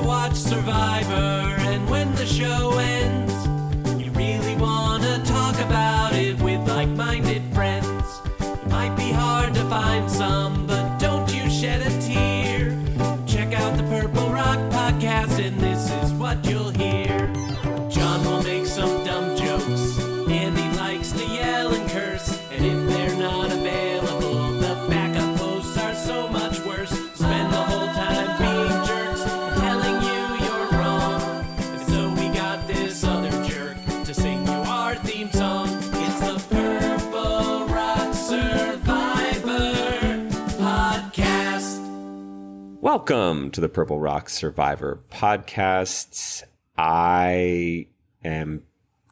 watch Survivor, and when the show ends, you really want to talk about it with like-minded friends. It might be hard to find some, but don't you shed a tear. Check out the Purple Rock Podcast, and this is what you'll hear. John will make some dumb jokes, and he likes to yell and curse, and if they're not available, the backup hosts are so much worse. Spend the whole time being jerks, telling you you're wrong, and so we got this other jerk to sing you our theme song. It's the Purple Rock Survivor Podcast. Welcome to the Purple Rock Survivor Podcast. I am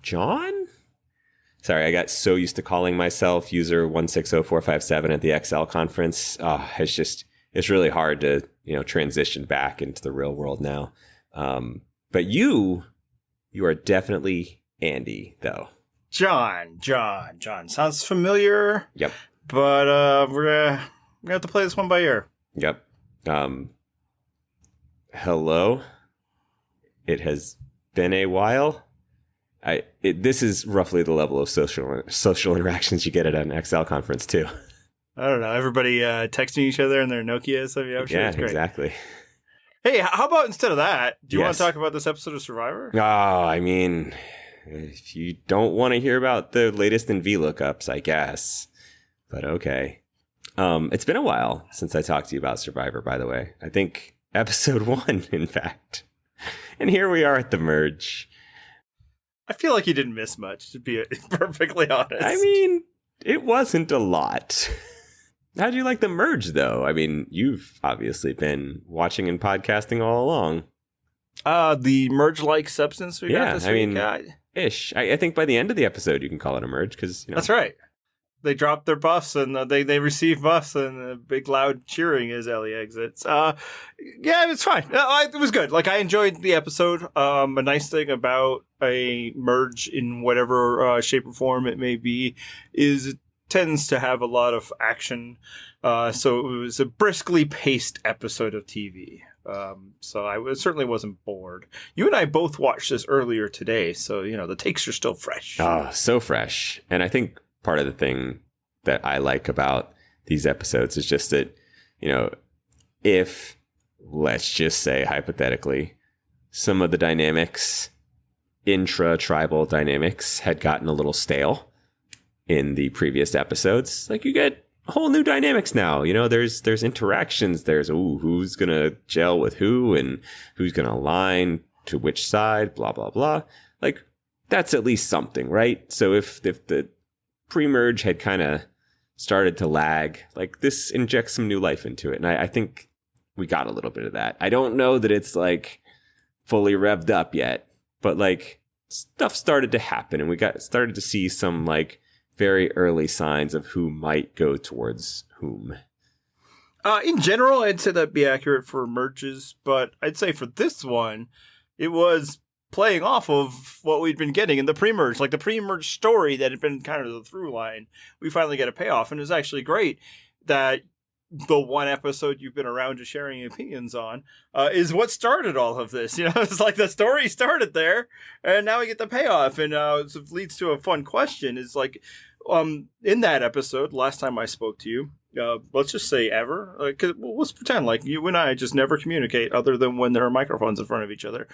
John? Sorry, I got so used to calling myself user 160457 at the Alllll conference. It's really hard to, transition back into the real world now. But you are definitely Andy, though. John. Sounds familiar. Yep. But we're gonna have to play this one by ear. Yep. Hello. It has been a while. This is roughly the level of social interactions you get at an Alllll conference too. I don't know. Everybody texting each other in their Nokias. I'm sure it's great. Exactly. Hey, how about instead of that, do you want Yes. to talk about this episode of Survivor? If you don't want to hear about the latest in VLOOKUPs, I guess. But okay. It's been a while since I talked to you about Survivor, by the way. I think episode 1, in fact. And here we are at the merge. I feel like you didn't miss much, to be perfectly honest. I mean, it wasn't a lot. How'd you like the merge, though? I mean, you've obviously been watching and podcasting all along. The merge-like substance we got this week? Ish. I think by the end of the episode, you can call it a merge, because, That's right. They dropped their buffs, and they receive buffs, and big loud cheering as Elie exits. Yeah, it's fine. It was good. Like, I enjoyed the episode. A nice thing about a merge in whatever shape or form it may be is it tends to have a lot of action. So it was a briskly paced episode of TV. So I certainly wasn't bored. You and I both watched this earlier today, so, the takes are still fresh. Oh, so fresh. And I think part of the thing that I like about these episodes is just that, if, let's just say hypothetically, some of the dynamics, intra-tribal dynamics, had gotten a little stale in the previous episodes, like you get whole new dynamics now. There's interactions. There's, who's going to gel with who and who's going to align to which side, blah, blah, blah. Like, that's at least something, right? So if the pre-merge had kind of started to lag, like, this injects some new life into it. And I think we got a little bit of that. I don't know that it's like fully revved up yet, but like stuff started to happen and we started to see some like very early signs of who might go towards whom. In general, I'd say that'd be accurate for merges, but I'd say for this one, it was playing off of what we'd been getting in the pre-merge, like the pre-merge story that had been kind of the through line. We finally get a payoff, and it's actually great that the one episode you've been around to sharing opinions on is what started all of this. It's like the story started there, and now we get the payoff, and it leads to a fun question. Is like, in that episode, last time I spoke to you, let's just say ever, let's pretend like you and I just never communicate other than when there are microphones in front of each other.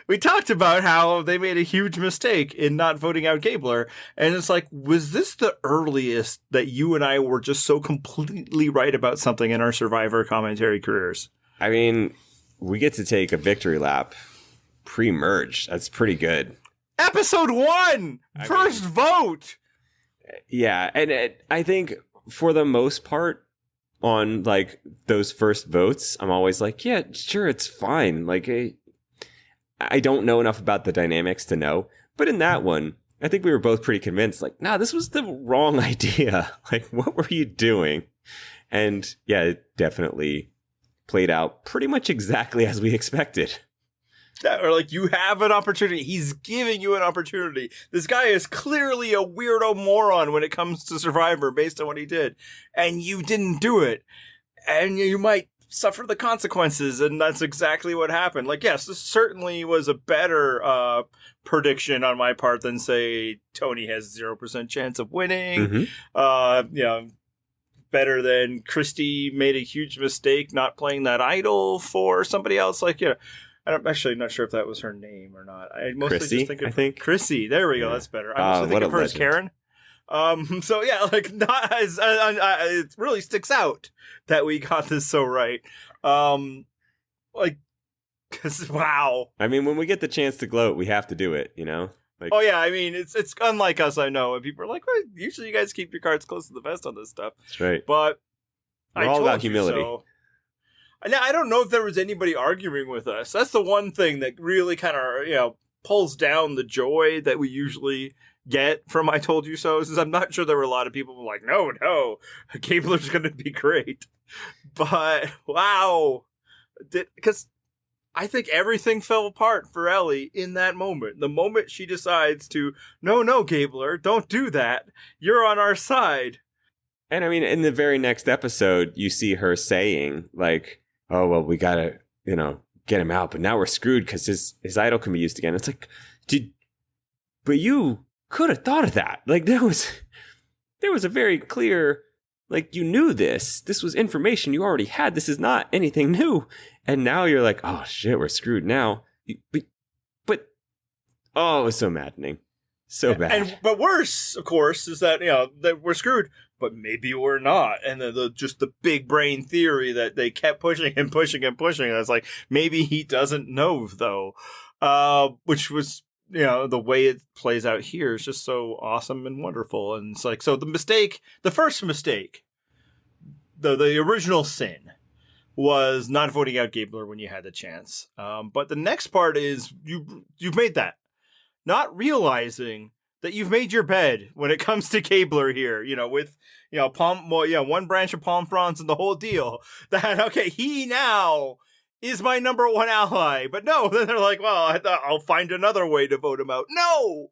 We talked about how they made a huge mistake in not voting out Gabler. And it's like, was this the earliest that you and I were just so completely right about something in our Survivor commentary careers? I mean, we get to take a victory lap pre-merge. That's pretty good. Episode 1! First vote! Yeah, and I think for the most part, on like those first votes, I'm always like, yeah, sure, it's fine. Like, I don't know enough about the dynamics to know. But in that one, I think we were both pretty convinced, like, nah, this was the wrong idea. Like, what were you doing? And yeah, it definitely played out pretty much exactly as we expected. Or like, you have an opportunity. He's giving you an opportunity. This guy is clearly a weirdo moron when it comes to Survivor based on what he did. And you didn't do it. And you might suffer the consequences, and that's exactly what happened. Like, yes, this certainly was a better prediction on my part than, say, Tony has 0% chance of winning. Better than Christy made a huge mistake not playing that idol for somebody else. Like, I'm actually not sure if that was her name or not. I mostly Chrissy, just think of I think. Chrissy. There we go. That's better. I mostly think of her as Karen. So yeah, like, not as it really sticks out that we got this so right. Like, because wow. I mean, when we get the chance to gloat, we have to do it, you know? Like, oh yeah, I mean, it's unlike us, I know, and people are like, well, usually you guys keep your cards close to the vest on this stuff. That's right. But we're all about humility. So. Now, I don't know if there was anybody arguing with us. That's the one thing that really kind of, pulls down the joy that we usually get from I Told You So. Is I'm not sure there were a lot of people who were like, no, Gabler's going to be great. But, wow. Because I think everything fell apart for Ellie in that moment. The moment she decides to, no, Gabler, don't do that. You're on our side. And I mean, in the very next episode, you see her saying, like, oh, well, we got to, get him out. But now we're screwed because his idol can be used again. It's like, but you could have thought of that. Like, there was a very clear, like, you knew this. This was information you already had. This is not anything new. And now you're like, oh, shit, we're screwed now. But oh, it was so maddening. So bad. But worse, of course, is that, that we're screwed. But maybe we're not. And just the big brain theory that they kept pushing and pushing and pushing. And it's like, maybe he doesn't know, though. Which was, the way it plays out here is just so awesome and wonderful. And it's like, so the first mistake, the original sin was not voting out Gabler when you had the chance. But the next part is you've made that. Not realizing that you've made your bed when it comes to Gabler here, with, one branch of palm fronds and the whole deal. That, okay, he now is my number one ally. But no, then they're like, well, I'll find another way to vote him out. No!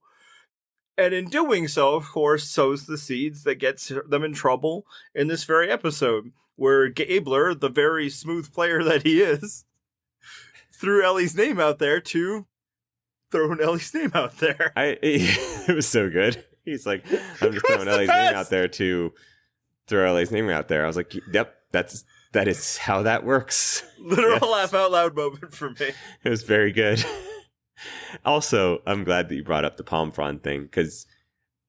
And in doing so, of course, sows the seeds that gets them in trouble in this very episode, where Gabler, the very smooth player that he is, threw Ellie's name out there to throwing Ellie's name out there. It was so good. He's like, I'm just throwing Ellie's name out there to throw Ellie's name out there. I was like, yep, that is how that works. Literal laugh out loud moment for me. It was very good. Also, I'm glad that you brought up the palm frond thing, because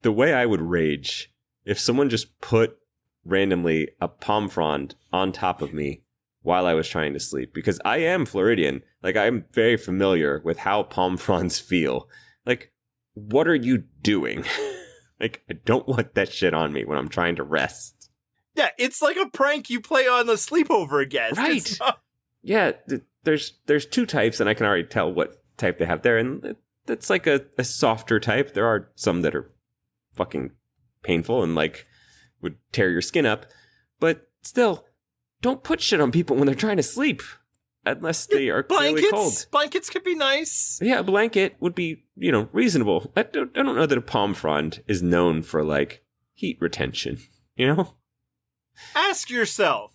the way I would rage if someone just put randomly a palm frond on top of me while I was trying to sleep, because I am Floridian. Like, I'm very familiar with how palm fronds feel. Like, what are you doing? Like, I don't want that shit on me when I'm trying to rest. Yeah, it's like a prank you play on the sleepover guest. Right. Yeah, there's two types, and I can already tell what type they have there, and that's like a softer type. There are some that are fucking painful and, like, would tear your skin up. But still, don't put shit on people when they're trying to sleep. Unless they are clearly cold. Blankets could be nice. Yeah, a blanket would be, reasonable. I don't know that a palm frond is known for, like, heat retention, Ask yourself,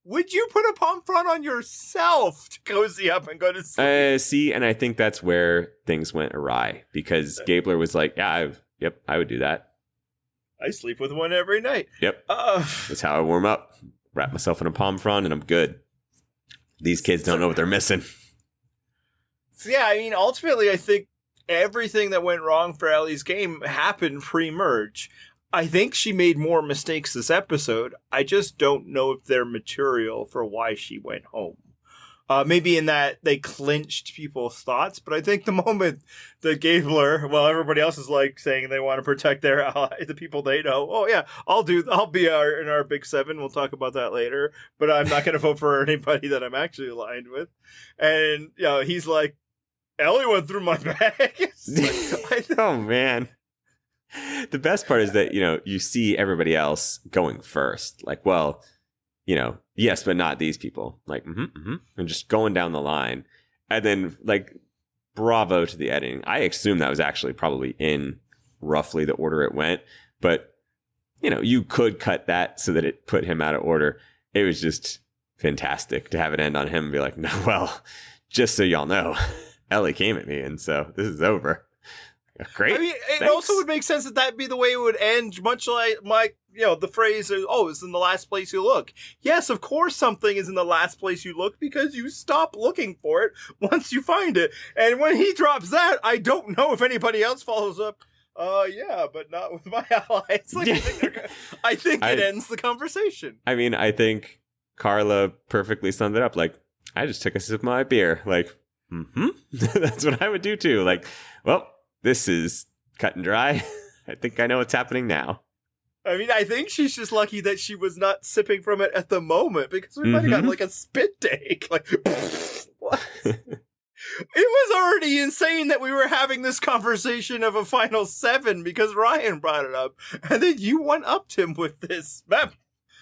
would you put a palm frond on yourself to cozy up and go to sleep? See, and I think that's where things went awry, because Gabler was like, I would do that. I sleep with one every night. Yep. That's how I warm up. Wrap myself in a palm frond and I'm good. These kids don't know what they're missing. So yeah, I mean, ultimately, I think everything that went wrong for Ellie's game happened pre-merge. I think she made more mistakes this episode. I just don't know if they're material for why she went home. Maybe in that they clinched people's thoughts, but I think the moment that Gabler, well, everybody else is like saying they want to protect their ally, the people they know. Oh yeah, I'll be in our big seven. We'll talk about that later, but I'm not going to vote for anybody that I'm actually aligned with. And he's like, Ellie went through my bag. Oh man. The best part is that, you see everybody else going first. Like, well, yes, but not these people. Like, and just going down the line. And then, like, bravo to the editing. I assume that was actually probably in roughly the order it went. But, you could cut that so that it put him out of order. It was just fantastic to have it end on him and be like, no, well, just so y'all know, Ellie came at me, and so this is over. Great. I mean, it Thanks. also would make sense that that'd be the way it would end, much like the phrase, oh, it's in the last place you look. Yes, of course something is in the last place you look because you stop looking for it once you find it. And when he drops that, I don't know if anybody else follows up. Yeah, but not with my allies. Like, I think it ends the conversation. I mean, I think Carla perfectly summed it up. Like, I just took a sip of my beer. Like, that's what I would do too. Like, well, this is cut and dry. I think I know what's happening now. I mean, I think she's just lucky that she was not sipping from it at the moment, because we might have gotten like a spit take. Like, what? It was already insane that we were having this conversation of a final 7 because Ryan brought it up, and then you went up to him with this.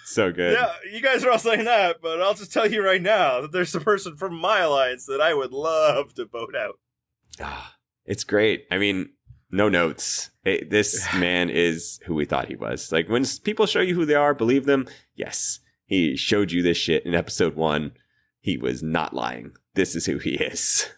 So good. Yeah, you guys are all saying that, but I'll just tell you right now that there's a person from my alliance that I would love to vote out. It's great. I mean, no notes. This man is who we thought he was. Like, when people show you who they are, believe them. Yes, he showed you this shit in episode 1. He was not lying. This is who he is.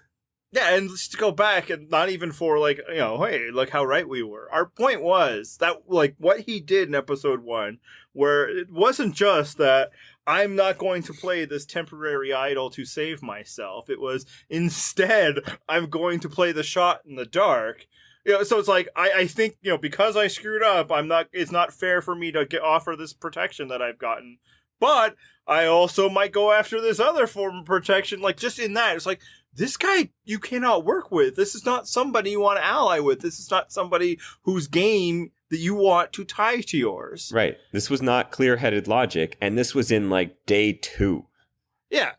Yeah, and just to go back, and not even for like, hey, look how right we were. Our point was that, like, what he did in episode 1, where it wasn't just that I'm not going to play this temporary idol to save myself. It was instead, I'm going to play the shot in the dark. So it's like, I think, because I screwed up, it's not fair for me to offer this protection that I've gotten. But I also might go after this other form of protection. Like, just in that, it's like, this guy you cannot work with. This is not somebody you want to ally with. This is not somebody whose game that you want to tie to yours. Right. This was not clear-headed logic, and this was in, like, day 2. Yeah.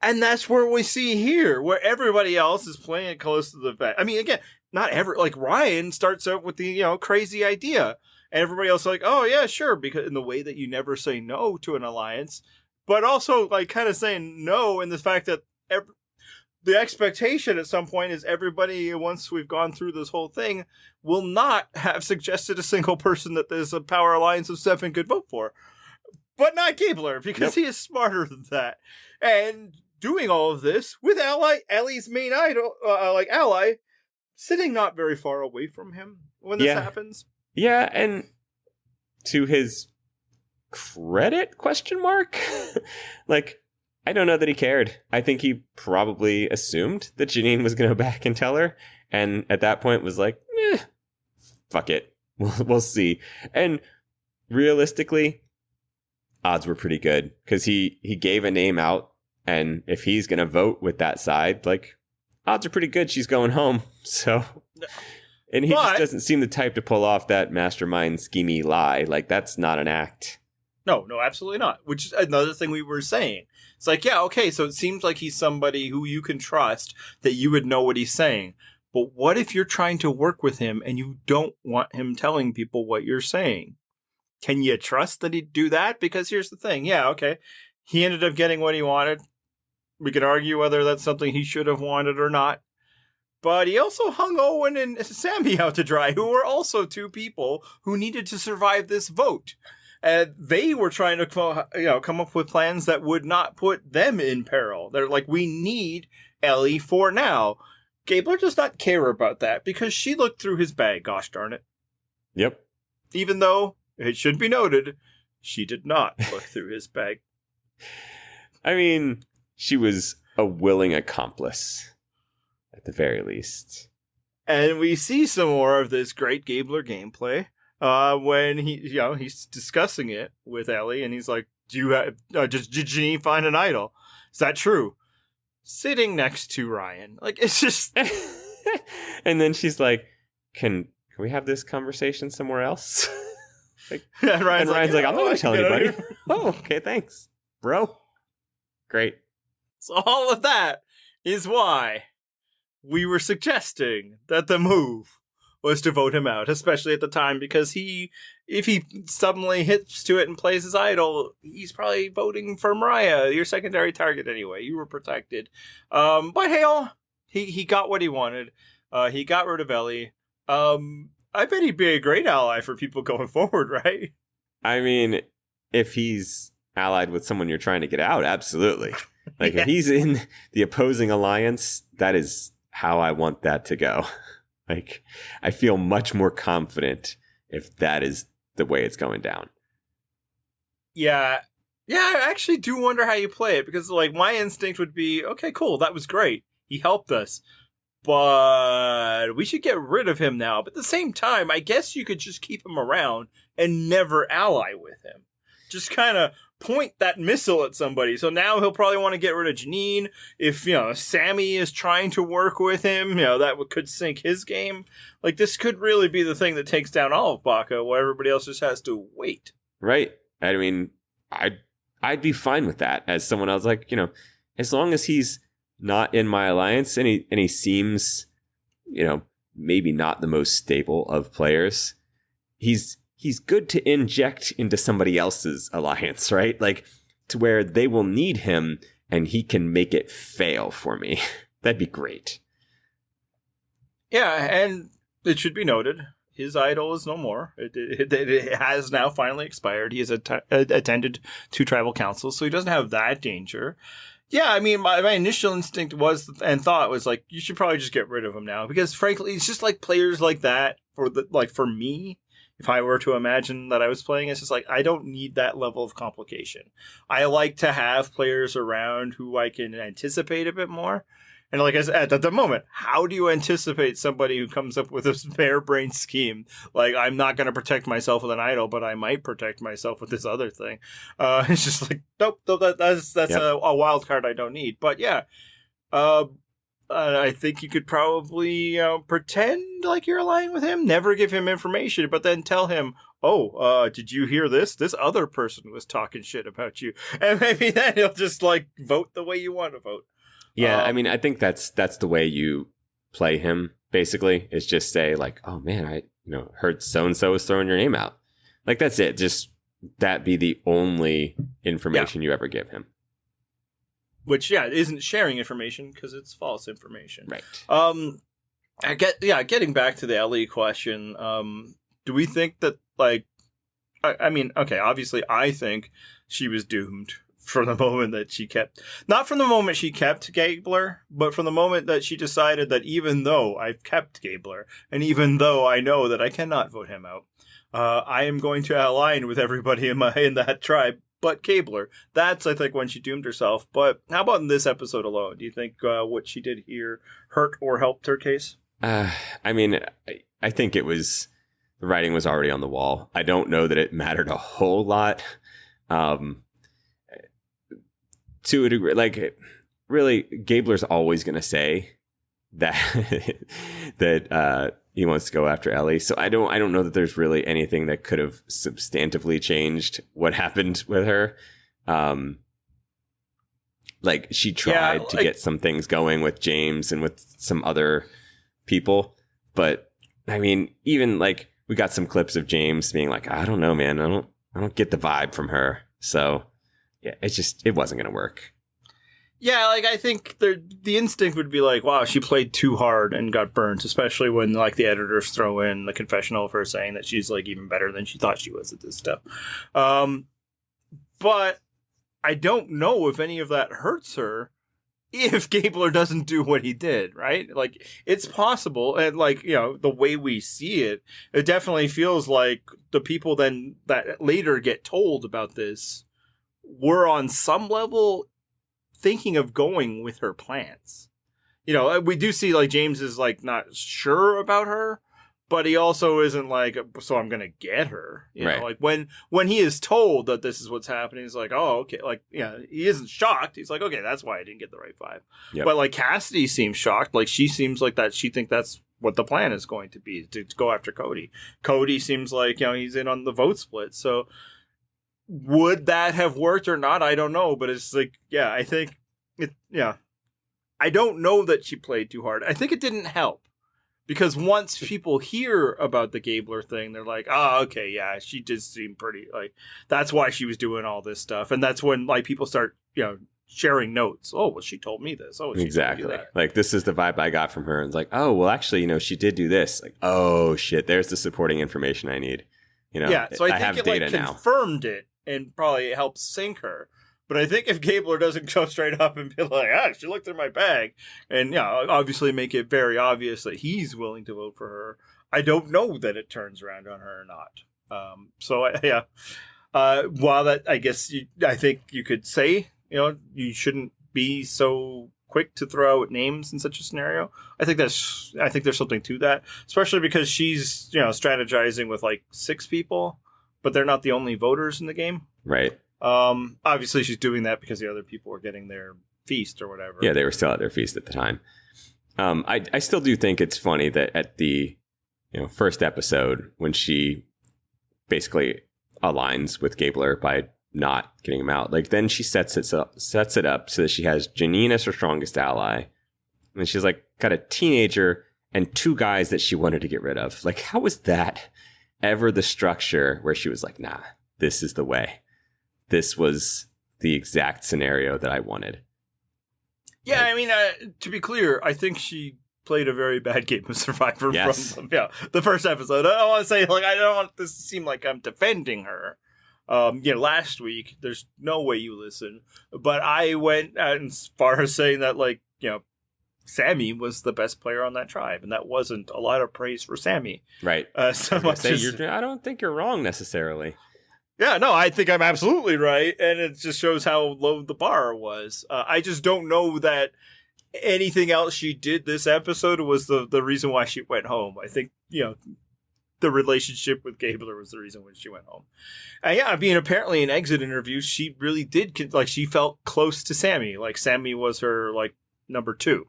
And that's where we see here, where everybody else is playing it close to the vest. I mean, again, like, Ryan starts out with the, crazy idea. And everybody else is like, oh, yeah, sure, because in the way that you never say no to an alliance, but also, like, kind of saying no in the fact that the expectation at some point is everybody, once we've gone through this whole thing, will not have suggested a single person that there's a power alliance of 7 could vote for. But not Gabler, because he is smarter than that. And doing all of this with Ellie's main idol, ally, sitting not very far away from him when this happens. Yeah, and to his credit, ? Like, I don't know that he cared. I think he probably assumed that Jeanine was going to go back and tell her, and at that point was like, fuck it. We'll see. And realistically, odds were pretty good, because he gave a name out, and if he's going to vote with that side, like, odds are pretty good she's going home. So... And he just doesn't seem the type to pull off that mastermind schemey lie. Like, that's not an act. No, absolutely not. Which is another thing we were saying. It's like, yeah, okay, so it seems like he's somebody who you can trust, that you would know what he's saying. But what if you're trying to work with him and you don't want him telling people what you're saying? Can you trust that he'd do that? Because here's the thing. Yeah, okay. He ended up getting what he wanted. We could argue whether that's something he should have wanted or not. But he also hung Owen and Sammy out to dry, who were also 2 people who needed to survive this vote. And they were trying to come up with plans that would not put them in peril. They're like, we need Ellie for now. Gabler does not care about that because she looked through his bag, gosh darn it. Yep. Even though, it should be noted, she did not look through his bag. I mean, she was a willing accomplice. At the very least. And we see some more of this great Gabler gameplay when he's discussing it with Ellie, and he's like, did Jeanine find an idol? Is that true? Sitting next to Ryan. Like, it's just... And then she's like, can we have this conversation somewhere else? Like, and Ryan's like, I'm not going to tell anybody. Oh, okay, thanks, bro. Great. So all of that is why we were suggesting that the move was to vote him out, especially at the time, because if he suddenly hits to it and plays his idol, he's probably voting for Mariah, your secondary target anyway. You were protected. But hell, he got what he wanted. He got rid of Ellie. I bet he'd be a great ally for people going forward, right? I mean, if he's allied with someone you're trying to get out, absolutely. Like if he's in the opposing alliance, that is how I want that to go. Like I feel much more confident if that is the way it's going down. Yeah. Yeah, I actually do wonder how you play it, because like my instinct would be, okay, cool, that was great. He helped us. But we should get rid of him now. But at the same time, I guess you could just keep him around and never ally with him. Just kind of point that missile at somebody. So now he'll probably want to get rid of Jeanine. If, Sammy is trying to work with him, that could sink his game. Like, this could really be the thing that takes down all of Baka, while everybody else just has to wait. Right. I mean, I'd be fine with that as someone else. Like, as long as he's not in my alliance and he seems, maybe not the most stable of players, he's good to inject into somebody else's alliance, right? Like to where they will need him and he can make it fail for me. That'd be great. Yeah, and it should be noted, his idol is no more. It has now finally expired. He has attended 2 tribal councils, so he doesn't have that danger. Yeah, I mean, my initial instinct was and thought was like, you should probably just get rid of him now, because frankly, it's just like players like that for me. If I were to imagine that I was playing, it's just like, I don't need that level of complication. I like to have players around who I can anticipate a bit more. And like I said, at the moment, how do you anticipate somebody who comes up with a bare-brained scheme? Like, I'm not going to protect myself with an idol, but I might protect myself with this other thing. It's just like, nope, that's yep. a wild card I don't need. But yeah, I think you could probably pretend like you're allying with him, never give him information, but then tell him, did you hear this? This other person was talking shit about you. And maybe then he'll just like vote the way you want to vote. Yeah, I mean, I think that's the way you play him, basically, is just say like, oh man, I heard so-and-so was throwing your name out. Like, that's it. Just that be the only information you ever give him. Which, isn't sharing information because it's false information. Right. Getting back to the Ellie question, do we think that, like, I mean, okay, obviously I think she was doomed from the moment that she kept, not from the moment she kept Gabler, but from the moment that she decided that even though I've kept Gabler, and even though I know that I cannot vote him out, I am going to align with everybody in that tribe but Gabler. That's, I think, when she doomed herself. But how about in this episode alone? Do you think what she did here hurt or helped her case? I mean, I think the writing was already on the wall. I don't know that it mattered a whole lot. To a degree, like, really, Gabler's always going to say that that he wants to go after Ellie. So I don't know that there's really anything that could have substantively changed what happened with her. Like, she tried to get some things going with James and with some other people, but I mean, even like we got some clips of James being like, I don't know, man, I don't get the vibe from her. So yeah, it wasn't going to work. Yeah, like, I think the instinct would be like, wow, she played too hard and got burnt, especially when, like, the editors throw in the confessional of her saying that she's, like, even better than she thought she was at this stuff. But I don't know if any of that hurts her if Gabler doesn't do what he did, right? Like, it's possible, and, like, the way we see it, it definitely feels like the people then that later get told about this were on some level thinking of going with her plans. We do see like James is like not sure about her, but he also isn't like, so I'm gonna get her. Right. Like when he is told that this is what's happening, he's like, oh, okay. Like, he isn't shocked. He's like, okay, that's why I didn't get the right vibe. Yep. But like Cassidy seems shocked. Like, she seems like that she thinks that's what the plan is going to be, to go after Cody. Cody seems like, he's in on the vote split. So would that have worked or not? I don't know, but it's like, I think I don't know that she played too hard. I think it didn't help, because once people hear about the Gabler thing, they're like, oh, okay, yeah, she did seem pretty, like, that's why she was doing all this stuff. And that's when, like, people start, sharing notes. Oh, well, she told me this. Oh, she exactly. Told me that. Like, this is the vibe I got from her. And it's like, oh, well, actually, she did do this. Like, oh shit, there's the supporting information I need. So I think have it data like now. confirmed it and probably helps sink her. But I think if Gabler doesn't go straight up and be like, she looked in my bag, and obviously make it very obvious that he's willing to vote for her, I don't know that it turns around on her or not. While that, I guess, I think you could say, you shouldn't be so quick to throw out names in such a scenario. I think there's something to that, especially because she's, strategizing with like 6 people, but they're not the only voters in the game. Right. Obviously she's doing that because the other people were getting their feast or whatever. Yeah, they were still at their feast at the time. I still do think it's funny that at the first episode, when she basically aligns with Gabler by not getting him out, like then she sets it up so that she has Jeanine as her strongest ally, and she's like got a teenager and 2 guys that she wanted to get rid of. Like, how was that ever the structure where she was like, nah, this is the way? This was the exact scenario that I wanted. Yeah, I mean, to be clear, I think she played a very bad game of Survivor from the first episode. I don't want to say, I don't want this to seem like I'm defending her. Last week, there's no way you listen, but I went as far as saying that, Sammy was the best player on that tribe, and that wasn't a lot of praise for Sammy. Right. I don't think you're wrong necessarily. Yeah, no, I think I'm absolutely right, and it just shows how low the bar was. I just don't know that anything else she did this episode was the reason why she went home. I think, the relationship with Gabler was the reason why she went home. Apparently in exit interviews, she really did, she felt close to Sammy. Like, Sammy was her, number 2.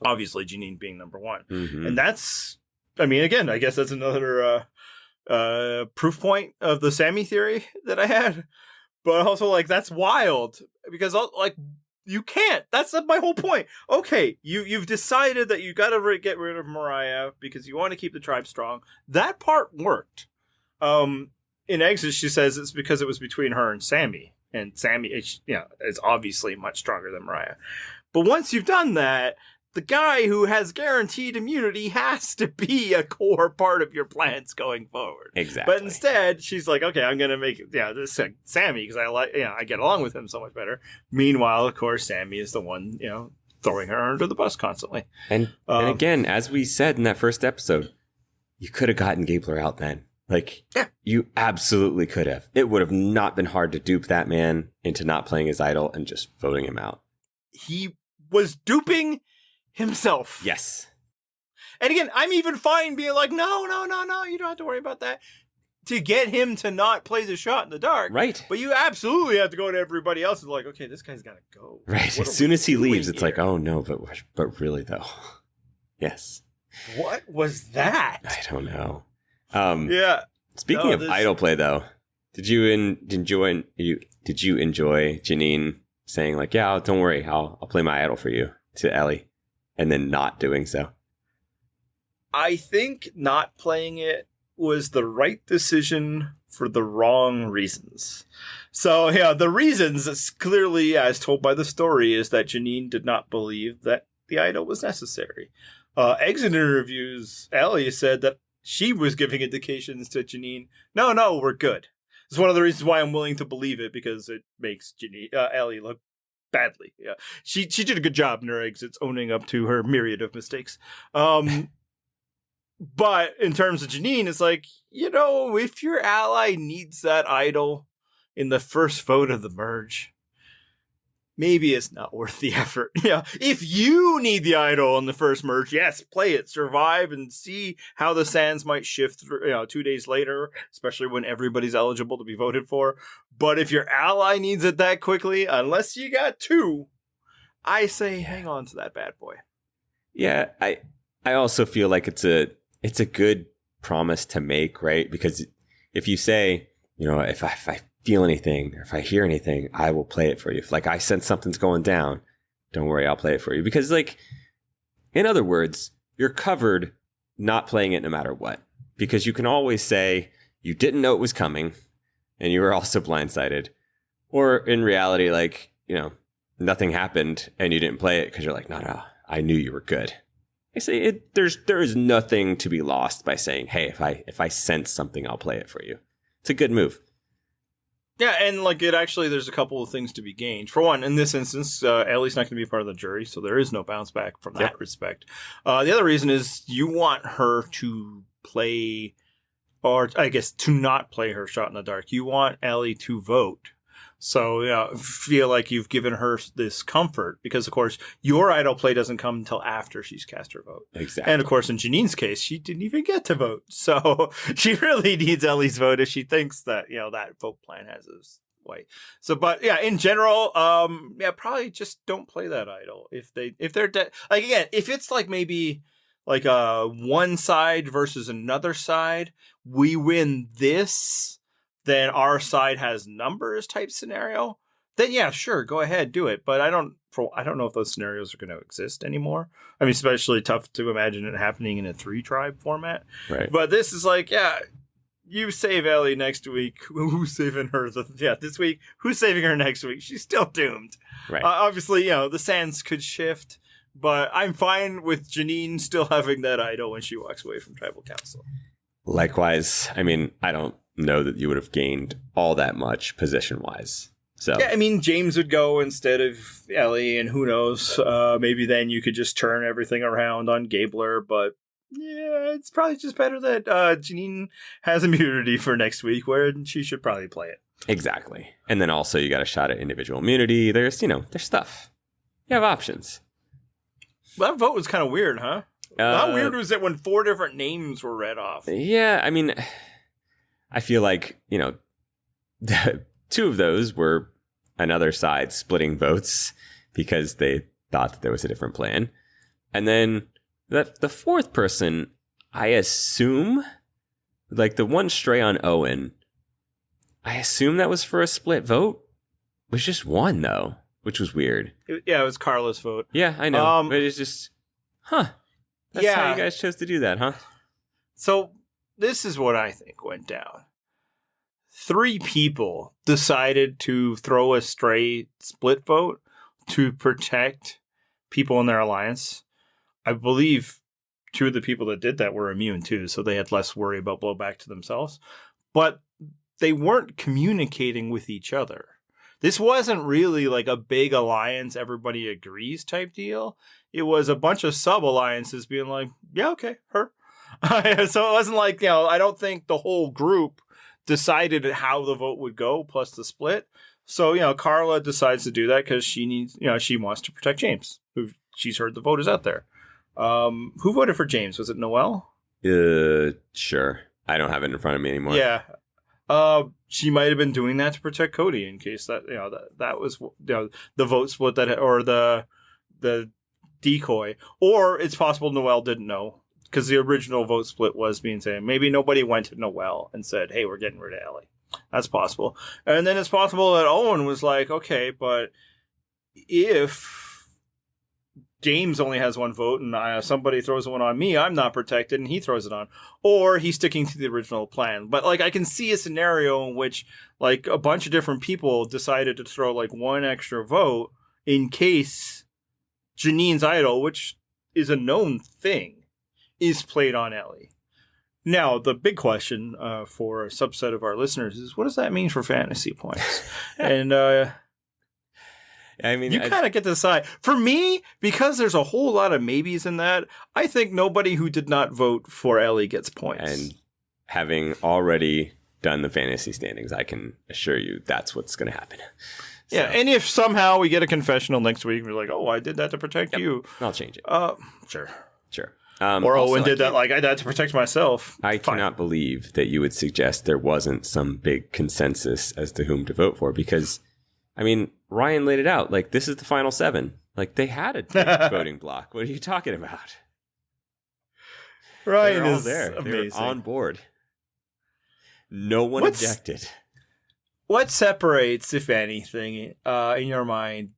Obviously, Jeanine being number 1. Mm-hmm. And that's, I guess that's another proof point of the Sammy theory that I had, but also that's wild because you can't. That's my whole point. Okay, you've decided that you got to get rid of Mariah because you want to keep the tribe strong. That part worked. In Exit, she says it's because it was between her and Sammy is obviously much stronger than Mariah. But once you've done that, the guy who has guaranteed immunity has to be a core part of your plans going forward. Exactly. But instead, she's like, okay, I'm going to make this Sammy because I get along with him so much better. Meanwhile, of course, Sammy is the one, throwing her under the bus constantly. And again, as we said in that first episode, you could have gotten Gabler out then. You absolutely could have. It would have not been hard to dupe that man into not playing his idol and just voting him out. He was duping himself. Yes. And again, I'm even fine being like, no, you don't have to worry about that. To get him to not play the shot in the dark. Right. But you absolutely have to go to everybody else and okay, this guy's got to go. Right. As soon as he leaves, it's like, oh no, but really though. Yes. What was that? I don't know. Yeah. Speaking of idol play though, did you enjoy Jeanine saying yeah, don't worry, I'll play my idol for you to Elie, and then not doing so? I think not playing it was the right decision for the wrong reasons. So, the reasons, is clearly, as told by the story, is that Jeanine did not believe that the idol was necessary. Exit interviews, Elie said that she was giving indications to Jeanine, no, we're good. It's one of the reasons why I'm willing to believe it, because it makes Elie look badly. Yeah, she did a good job in her exits, owning up to her myriad of mistakes. But in terms of Jeanine, it's if your ally needs that idol in the first vote of the merge, maybe it's not worth the effort. If you need the idol in the first merge, yes, play it, survive, and see how the sands might shift 2 days later, especially when everybody's eligible to be voted for. But if your ally needs it that quickly, unless you got 2, I say hang on to that bad boy. Yeah, I also feel like it's a good promise to make, right? Because if you say, if I feel anything or if I hear anything, I will play it for you. If I sense something's going down, don't worry, I'll play it for you. Because in other words, you're covered not playing it no matter what. Because you can always say you didn't know it was coming and you were also blindsided. Or in reality, nothing happened and you didn't play it because you're like, no, I knew you were good. I say there is nothing to be lost by saying, hey, if I sense something, I'll play it for you. It's a good move. Yeah, and like there's a couple of things to be gained. For one, in this instance, Ellie's not going to be part of the jury, so there is no bounce back from that respect. The other reason is you want her to play, or I guess to not play her shot in the dark. You want Ellie to vote. So, feel like you've given her this comfort because, of course, your idol play doesn't come until after she's cast her vote. Exactly. And, of course, in Jeanine's case, she didn't even get to vote. So she really needs Ellie's vote if she thinks that, that vote plan has this way. So, but yeah, in general, probably just don't play that idol. If they're again, if it's like maybe like one side versus another side, we win this, then our side has numbers type scenario, then yeah, sure, go ahead, do it. But I don't know if those scenarios are going to exist anymore. I mean, especially tough to imagine it happening in a 3-tribe format. Right. But this is like, yeah, you save Ellie next week. Who's saving her? This week. Who's saving her next week? She's still doomed. Right. Obviously, the sands could shift, but I'm fine with Jeanine still having that idol when she walks away from tribal council. Likewise, I mean, I don't know that you would have gained all that much position-wise. So yeah, I mean, James would go instead of Ellie, and who knows, maybe then you could just turn everything around on Gabler, but yeah, it's probably just better that Jeanine has immunity for next week, where she should probably play it. Exactly. And then also you got a shot at individual immunity. There's stuff. You have options. Well, that vote was kind of weird, huh? How weird was it when 4 different names were read off? Yeah, I mean, I feel like, 2 of those were another side splitting votes because they thought that there was a different plan. And then the 4th person, I assume, like the one stray on Owen, I assume that was for a split vote. It was just 1, though, which was weird. It was Carla's vote. Yeah, I know. But it's just, That's how you guys chose to do that, huh? So this is what I think went down. 3 people decided to throw a stray split vote to protect people in their alliance. I believe 2 of the people that did that were immune too, so they had less worry about blowback to themselves. But they weren't communicating with each other. This wasn't really like a big alliance, everybody agrees type deal. It was a bunch of sub-alliances being like, yeah, okay, her. So it wasn't like, I don't think the whole group decided how the vote would go plus the split. So, Carla decides to do that because she needs, she wants to protect James, who she's heard the vote is out there. Who voted for James? Was it Noelle? Sure. I don't have it in front of me anymore. Yeah. She might have been doing that to protect Cody in case that, that was, the vote split or the decoy, or it's possible Noelle didn't know. Because the original vote split was being saying maybe nobody went to Noelle and said, hey, we're getting rid of Ellie. That's possible. And then it's possible that Owen was like, okay, but if James only has 1 vote and somebody throws one on me, I'm not protected, and he throws it on. Or he's sticking to the original plan. But like I can see a scenario in which like a bunch of different people decided to throw like 1 extra vote in case Jeanine's idol, which is a known thing, is played on Ellie. Now, the big question for a subset of our listeners is, what does that mean for fantasy points? And I mean, you kind of get to decide. For me, because there's a whole lot of maybes in that, I think nobody who did not vote for Ellie gets points. And having already done the fantasy standings, I can assure you that's what's going to happen. So. Yeah, and if somehow we get a confessional next week, we're like, oh, I did that to protect you. I'll change it. Sure. Or Owen did that like I did that to protect myself. I cannot believe that you would suggest there wasn't some big consensus as to whom to vote for, because, I mean, Ryan laid it out. Like, this is the final 7. Like, they had a voting block. What are you talking about? Ryan They're all is there. amazing. They were on board. No one objected. What separates, if anything, in your mind,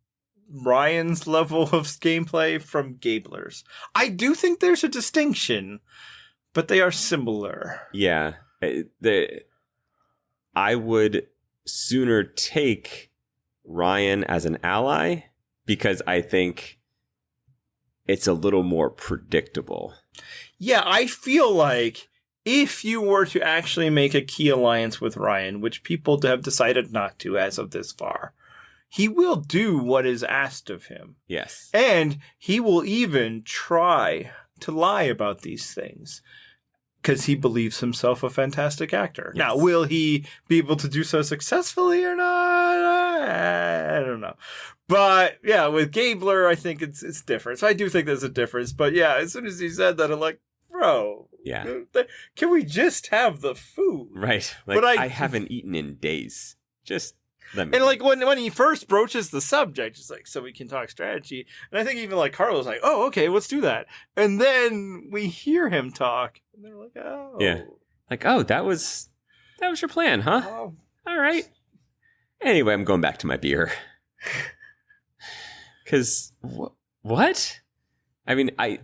Ryan's level of gameplay from Gabler's? I do think there's a distinction, but they are similar. Yeah. I would sooner take Ryan as an ally because I think it's a little more predictable. Yeah, I feel like if you were to actually make a key alliance with Ryan, which people have decided not to as of this far, he will do what is asked of him. Yes. And he will even try to lie about these things because he believes himself a fantastic actor. Yes. Now, will he be able to do so successfully or not? I don't know. But yeah, with Gabler, I think it's different. So I do think there's a difference. But yeah, as soon as he said that, I'm like, bro, Yeah. can we just have the food? Right. Like, But I haven't eaten in days. Just let me. And like when he first broaches the subject, it's like, so we can talk strategy. And I think even like Carlos like, oh, okay, let's do that. And then we hear him talk, and they're like, oh, Yeah. Like, oh, that was your plan, huh? oh. All right. Anyway, I'm going back to my beer. Because what? I mean, I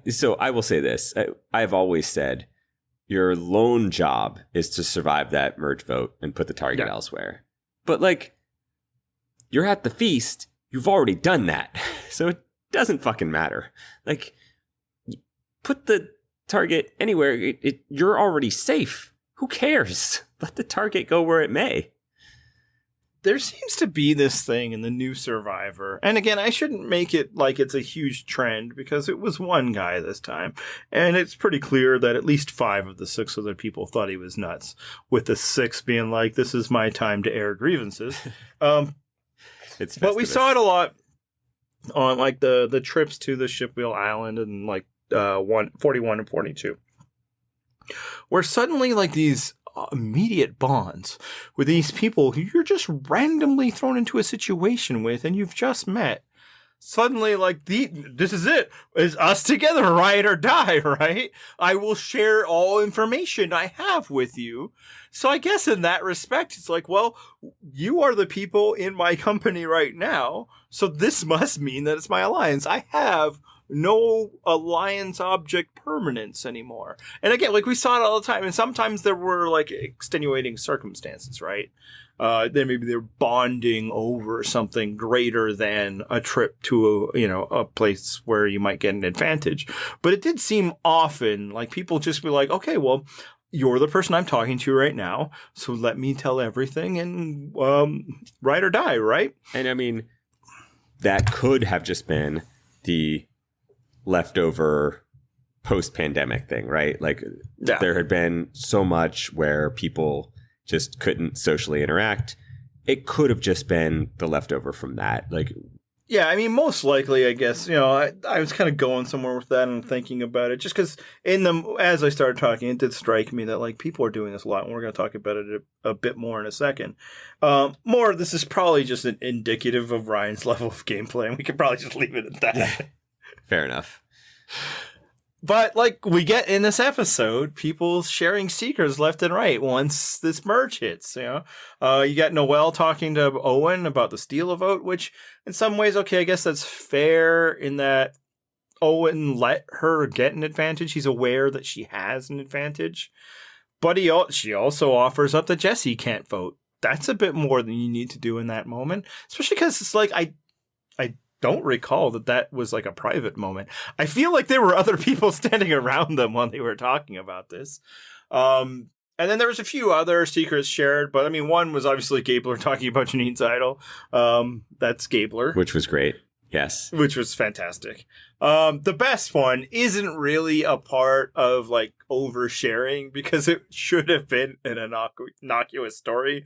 will say this. I've always said your lone job is to survive that merge vote and put the target elsewhere. But like, you're at the feast. You've already done that. So it doesn't fucking matter. Like, put the target anywhere. You're already safe. Who cares? Let the target go where it may. There seems to be this thing in the new Survivor. And again, I shouldn't make it like it's a huge trend because it was one guy this time. And it's pretty clear that at least 5 of the 6 other people thought he was nuts. With the 6th being like, this is my time to air grievances. But we saw it a lot on like the trips to the Shipwheel Island and like 41 and 42. Where suddenly like these immediate bonds with these people who you're just randomly thrown into a situation with and you've just met. Suddenly, like, this is it. It's us together, ride or die, right? I will share all information I have with you. So I guess in that respect, it's like, well, you are the people in my company right now. So this must mean that it's my alliance. I have no alliance object permanence anymore. And again, like we saw it all the time. And sometimes there were like extenuating circumstances, right? Then maybe they're bonding over something greater than a trip to a place where you might get an advantage. But it did seem often like people just be like, okay, well, you're the person I'm talking to right now. So let me tell everything and ride or die, right? And I mean, that could have just been the leftover post-pandemic thing, right? Like there had been so much where people just couldn't socially interact. It could have just been the leftover from that. Like, yeah, I mean, most likely, I guess, I was kind of going somewhere with that and thinking about it just because as I started talking, it did strike me that like people are doing this a lot and we're going to talk about it a bit more in a second. This is probably just an indicative of Ryan's level of gameplay and we could probably just leave it at that. Yeah. Fair enough. But like we get in this episode, people sharing secrets left and right once this merge hits. You got Noelle talking to Owen about the steal a vote, which in some ways, okay, I guess that's fair in that Owen let her get an advantage. He's aware that she has an advantage, but she also offers up that Jesse can't vote. That's a bit more than you need to do in that moment, especially because it's like I don't recall that was like a private moment. I feel like there were other people standing around them while they were talking about this. And then there was a few other secrets shared, but I mean, one was obviously Gabler talking about Jeanine's idol. That's Gabler. Which was great. Yes. Which was fantastic. The best one isn't really a part of like oversharing because it should have been an innocuous story,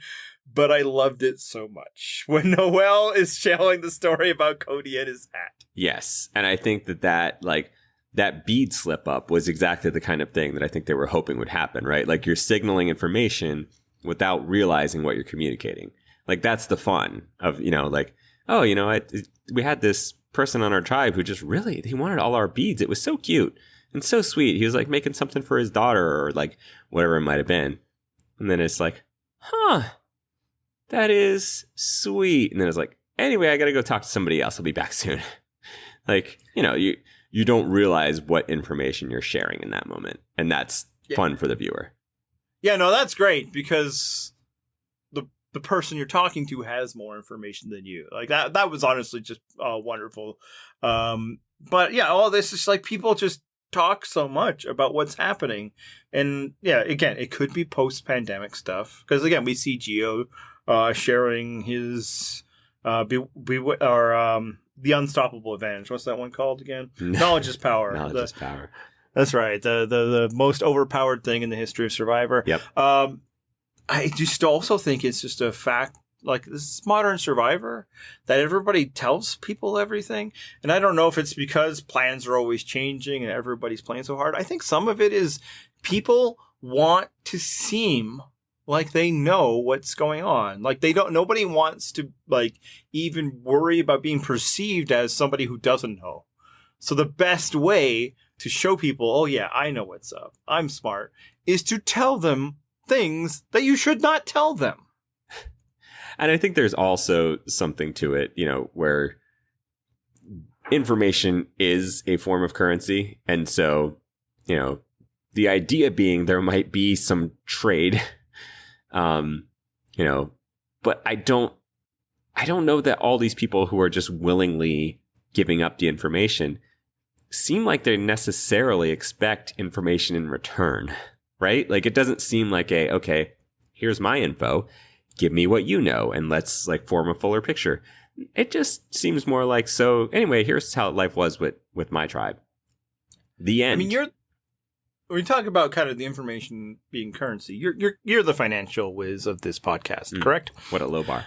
but I loved it so much when Noelle is telling the story about Cody and his hat. Yes. And I think that bead slip up was exactly the kind of thing that I think they were hoping would happen, right? Like you're signaling information without realizing what you're communicating. Like that's the fun of, like, oh, we had this person on our tribe who just he wanted all our beads. It was so cute and so sweet. He was like making something for his daughter or like whatever it might have been. And then it's like, that is sweet. And then it's like, anyway, I got to go talk to somebody else. I'll be back soon. Like, you don't realize what information you're sharing in that moment. And that's fun for the viewer. Yeah, no, that's great because the person you're talking to has more information than you. Like that was honestly just wonderful. But yeah, all this is like people just talk so much about what's happening. And yeah, again, it could be post-pandemic stuff. Because again, we see Geo sharing his the unstoppable advantage. What's that one called again? Knowledge is power. Knowledge is power. That's right. The most overpowered thing in the history of Survivor. Yep. I just also think it's just a fact, like this is modern Survivor, that everybody tells people everything. And I don't know if it's because plans are always changing and everybody's playing so hard. I think some of it is people want to seem like they know what's going on. Like nobody wants to like even worry about being perceived as somebody who doesn't know. So the best way to show people, oh yeah, I know what's up, I'm smart, is to tell them things that you should not tell them. And I think there's also something to it, where information is a form of currency. And so, the idea being there might be some trade, but I don't know that all these people who are just willingly giving up the information seem like they necessarily expect information in return, right? Like it doesn't seem like okay, here's my info, give me what you know, and let's like form a fuller picture. It just seems more like, so anyway, here's how life was with my tribe. The end. I mean, when you talk about kind of the information being currency, you're the financial whiz of this podcast, correct? What a low bar.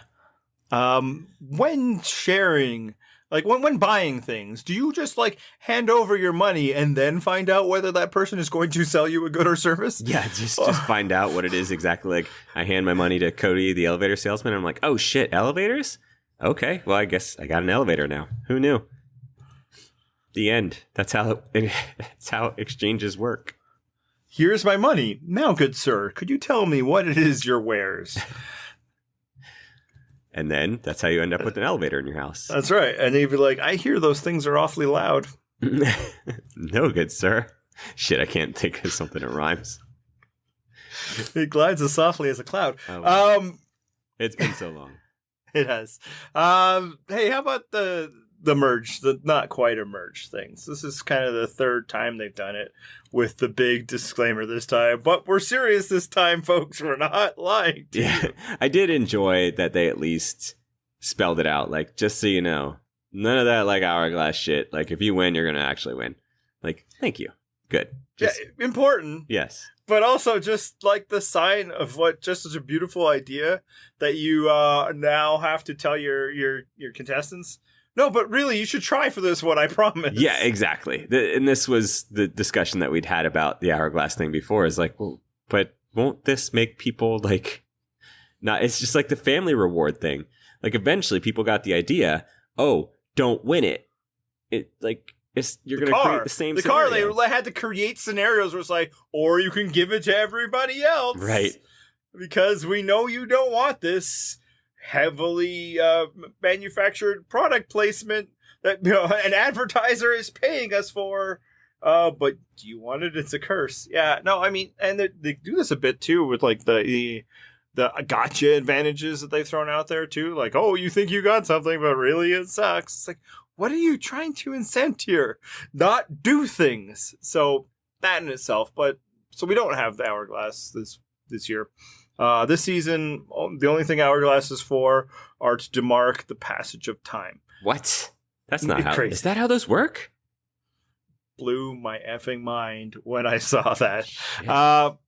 When sharing, like when buying things, do you just like hand over your money and then find out whether that person is going to sell you a good or service? Yeah, just find out what it is exactly. Like I hand my money to Cody, the elevator salesman, and I'm like, oh shit, elevators? Okay, well I guess I got an elevator now. Who knew? The end. That's how exchanges work. Here's my money. Now, good sir, could you tell me what it is your wares? And then that's how you end up with an elevator in your house. That's right. And they'd be like, I hear those things are awfully loud. No, good sir. Shit, I can't think of something that rhymes. It glides as softly as a cloud. Oh, it's been so long. It has. Hey, how about the merge, the not quite a merge things? This is kind of the third time they've done it with the big disclaimer this time. But we're serious this time, folks. We're not lying to you. I did enjoy that they at least spelled it out. Like, just so you know, none of that like hourglass shit. Like, if you win, you're going to actually win. Like, thank you. Good. Yeah, important. Yes. But also just like the sign of what just such a beautiful idea that you now have to tell your contestants. No, but really, you should try for this one, I promise. Yeah, exactly. And this was the discussion that we'd had about the hourglass thing before. Is like, well, but won't this make people like not? It's just like the family reward thing. Like eventually, people got the idea. Oh, don't win it. You're going to create the same. The scenario. Car they had to create scenarios where it's like, or you can give it to everybody else, right? Because we know you don't want this heavily manufactured product placement that an advertiser is paying us for, but do you want it? It's a curse. Yeah, no, I mean, and they do this a bit too with like the gotcha advantages that they've thrown out there too. Like, oh, you think you got something, but really it sucks. It's like, what are you trying to incent here? Not do things. So that in itself, but so we don't have the hourglass this year. This season, the only thing hourglass is for are to demark the passage of time. What? That's not how. Crazy. Is that how those work? Blew my effing mind when I saw that.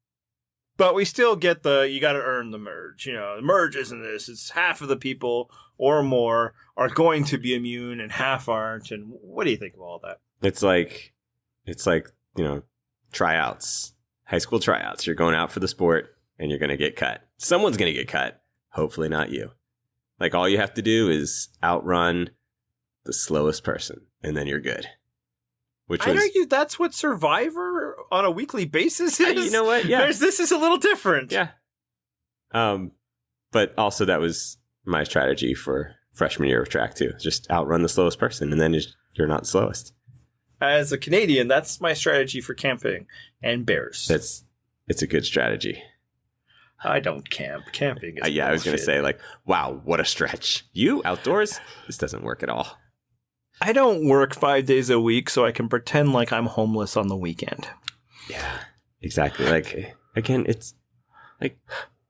But we still get you got to earn the merge. The merge isn't this. It's half of the people or more are going to be immune and half aren't. And what do you think of all that? It's like, tryouts, high school tryouts. You're going out for the sport and you're going to get cut. Someone's going to get cut. Hopefully not you. Like all you have to do is outrun the slowest person and then you're good. I'd argue that's what Survivor on a weekly basis is. You know what? Yeah. This is a little different. Yeah. But also that was my strategy for freshman year of track too. Just outrun the slowest person and then you're not slowest. As a Canadian, that's my strategy for camping and bears. It's a good strategy. I don't camp. Camping is I was going to say like, wow, what a stretch. You outdoors? This doesn't work at all. I don't work 5 days a week, so I can pretend like I'm homeless on the weekend. Yeah, exactly. Like, again, it's like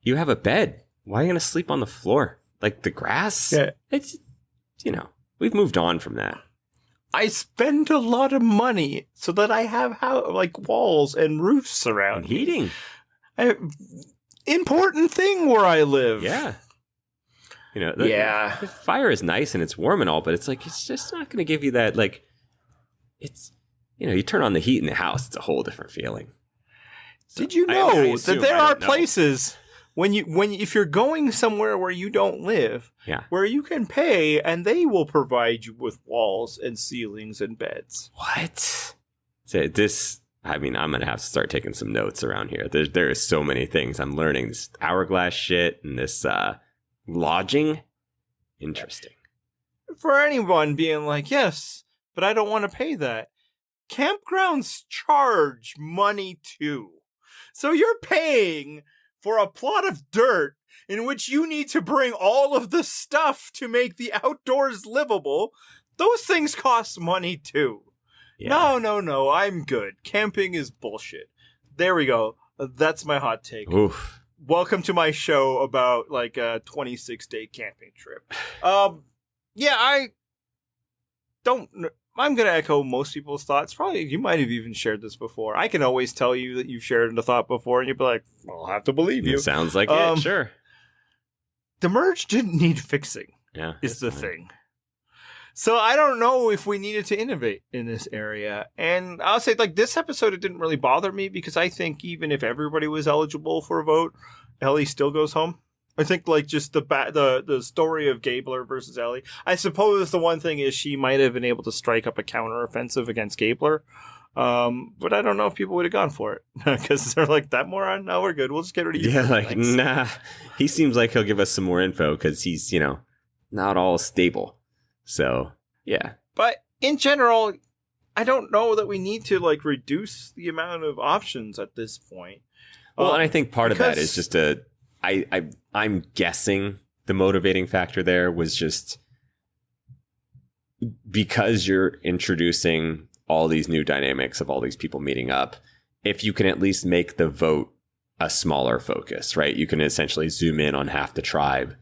you have a bed. Why are you going to sleep on the floor? Like the grass? Yeah. It's, we've moved on from that. I spend a lot of money so that I have walls and roofs around And heating. Important thing where I live. Yeah. Yeah. The fire is nice and it's warm and all, but it's like, it's just not going to give you that, like, it's, you turn on the heat in the house, it's a whole different feeling. So, did you know that there are places if you're going somewhere where you don't live, where you can pay and they will provide you with walls and ceilings and beds. What? So I'm going to have to start taking some notes around here. There is so many things I'm learning. This hourglass shit and this lodging. Interesting. For anyone being like, yes, but I don't want to pay that. Campgrounds charge money too. So you're paying for a plot of dirt in which you need to bring all of the stuff to make the outdoors livable. Those things cost money too. Yeah. No, I'm good. Camping is bullshit. There we go. That's my hot take. Oof. Welcome to my show about like a 26-day camping trip. I'm going to echo most people's thoughts. Probably you might have even shared this before. I can always tell you that you've shared a thought before and you'd be like, I'll have to believe you. It sounds like it, sure. The merge didn't need fixing, is the thing. So I don't know if we needed to innovate in this area. And I'll say, like, this episode, it didn't really bother me because I think even if everybody was eligible for a vote, Ellie still goes home. I think, like, just the story of Gabler versus Ellie. I suppose the one thing is she might have been able to strike up a counteroffensive against Gabler. But I don't know if people would have gone for it because they're like, that moron? No, we're good. We'll just get rid of you. Yeah, like, nah. He seems like he'll give us some more info because he's, not all stable. So, yeah. But in general, I don't know that we need to, like, reduce the amount of options at this point. Well, and I think part of that is just I'm guessing the motivating factor there was just because you're introducing all these new dynamics of all these people meeting up. If you can at least make the vote a smaller focus, right? You can essentially zoom in on half the tribe.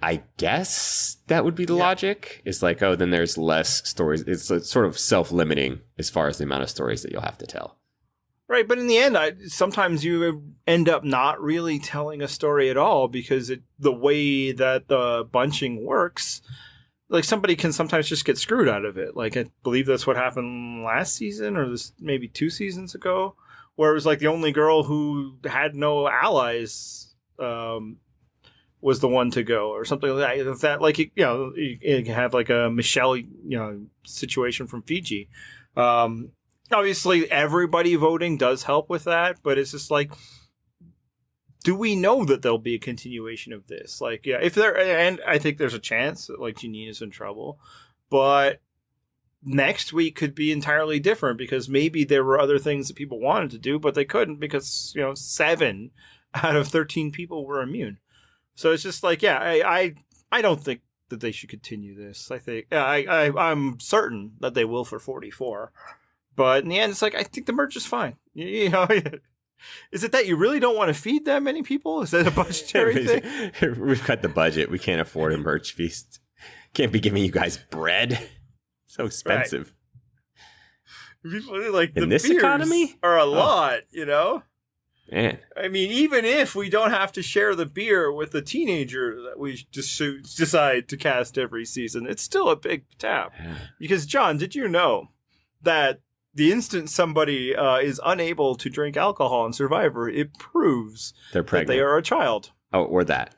I guess that would be the logic. It's like, then there's less stories. It's sort of self-limiting as far as the amount of stories that you'll have to tell. Right, but in the end, sometimes you end up not really telling a story at all because the way that the bunching works, like somebody can sometimes just get screwed out of it. Like I believe that's what happened last season or maybe 2 seasons ago, where it was like the only girl who had no allies was the one to go or something like that. If that, like, you can have like a Michelle, situation from Fiji. Obviously, everybody voting does help with that, but it's just like, do we know that there'll be a continuation of this? Like, if there, and I think there's a chance that like Jeanine is in trouble, but next week could be entirely different because maybe there were other things that people wanted to do, but they couldn't because 7 out of 13 people were immune. So it's just like, I don't think that they should continue this. I think I'm certain that they will for 44. But in the end, it's like, I think the merge is fine. Is it that you really don't want to feed that many people? Is that a budgetary thing? We've got the budget. We can't afford a merch feast. Can't be giving you guys bread. So expensive. Right. People, like, in this economy are a lot, Man. I mean, even if we don't have to share the beer with the teenager that we just decide to cast every season, it's still a big tab. Because, John, did you know that the instant somebody is unable to drink alcohol in Survivor, it proves they're pregnant, that they are a child? Oh, or that.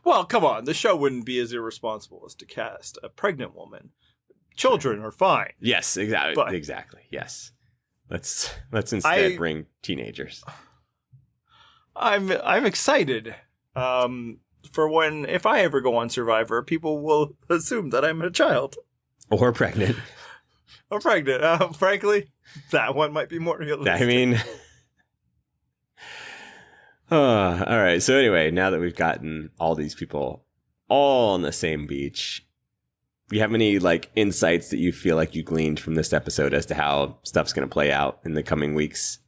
Well, come on. The show wouldn't be as irresponsible as to cast a pregnant woman. Children are fine. Yes, exactly. Exactly. Yes. Let's instead bring teenagers. I'm excited for if I ever go on Survivor, people will assume that I'm a child. Or pregnant. Or pregnant. Frankly, that one might be more realistic. I mean, all right. So anyway, now that we've gotten all these people all on the same beach, you have any like insights that you feel like you gleaned from this episode as to how stuff's going to play out in the coming weeks?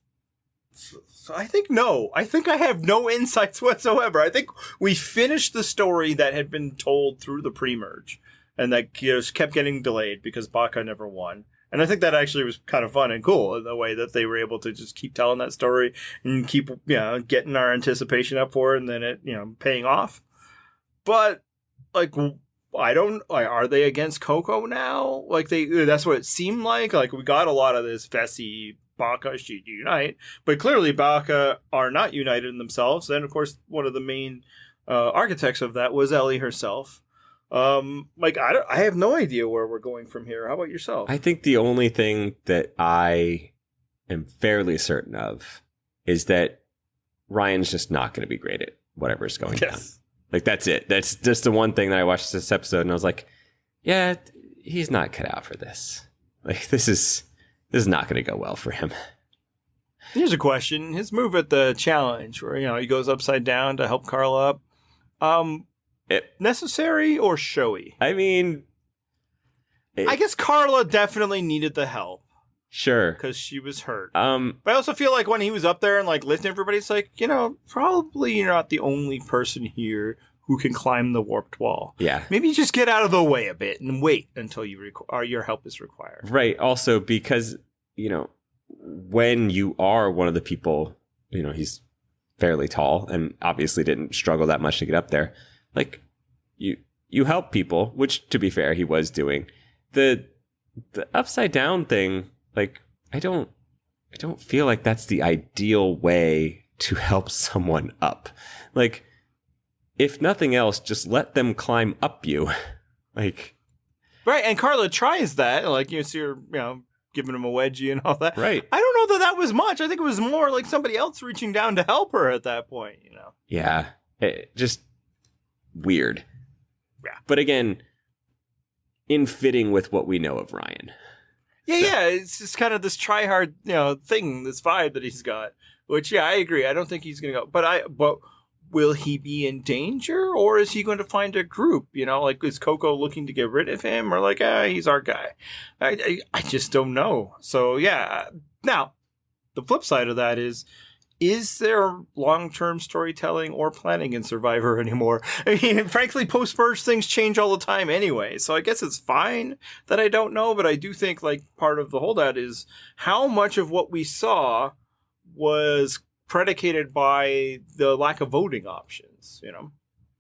So I think no. I think I have no insights whatsoever. I think we finished the story that had been told through the pre-merge, and that just kept getting delayed because Baka never won. And I think that actually was kind of fun and cool in the way that they were able to just keep telling that story and keep, getting our anticipation up for it, and then it, paying off. But like, are they against Coco now? Like that's what it seemed like. Like we got a lot of this Vessi, Baka should unite, but clearly Baka are not united in themselves. And of course, one of the main architects of that was Elie herself. I have no idea where we're going from here. How about yourself? I think the only thing that I am fairly certain of is that Ryan's just not going to be great at whatever's going down. Like, that's it. That's just the one thing that I watched this episode and I was like, yeah, he's not cut out for this. Like, this is not going to go well for him. Here's a question. His move at the challenge where, he goes upside down to help Carla up. Necessary or showy? I mean, I guess Carla definitely needed the help. Sure. Because she was hurt. But I also feel like when he was up there and like lifting everybody, it's like, probably you're not the only person here who can climb the warped wall. Yeah. Maybe just get out of the way a bit and wait until your help is required. Right. Also, because, when you are one of the people, he's fairly tall and obviously didn't struggle that much to get up there. Like, you help people, which, to be fair, he was doing. The upside down thing, like, I don't feel like that's the ideal way to help someone up. Like, if nothing else, just let them climb up you. Like, right, and Carla tries that. Like, you see her, giving him a wedgie and all that. Right. I don't know that was much. I think it was more like somebody else reaching down to help her at that point, Yeah. Just weird. Yeah. But again, in fitting with what we know of Ryan. Yeah, it's just kind of this try-hard, thing, this vibe that he's got. Which, I agree. I don't think he's going to go. But will he be in danger, or is he going to find a group? Like, is Coco looking to get rid of him, or like, he's our guy? I just don't know. So, yeah. Now, the flip side of that is there long-term storytelling or planning in Survivor anymore? I mean, frankly, post-merge things change all the time anyway, so I guess it's fine that I don't know, but I do think, like, part of the holdout is how much of what we saw was predicated by the lack of voting options,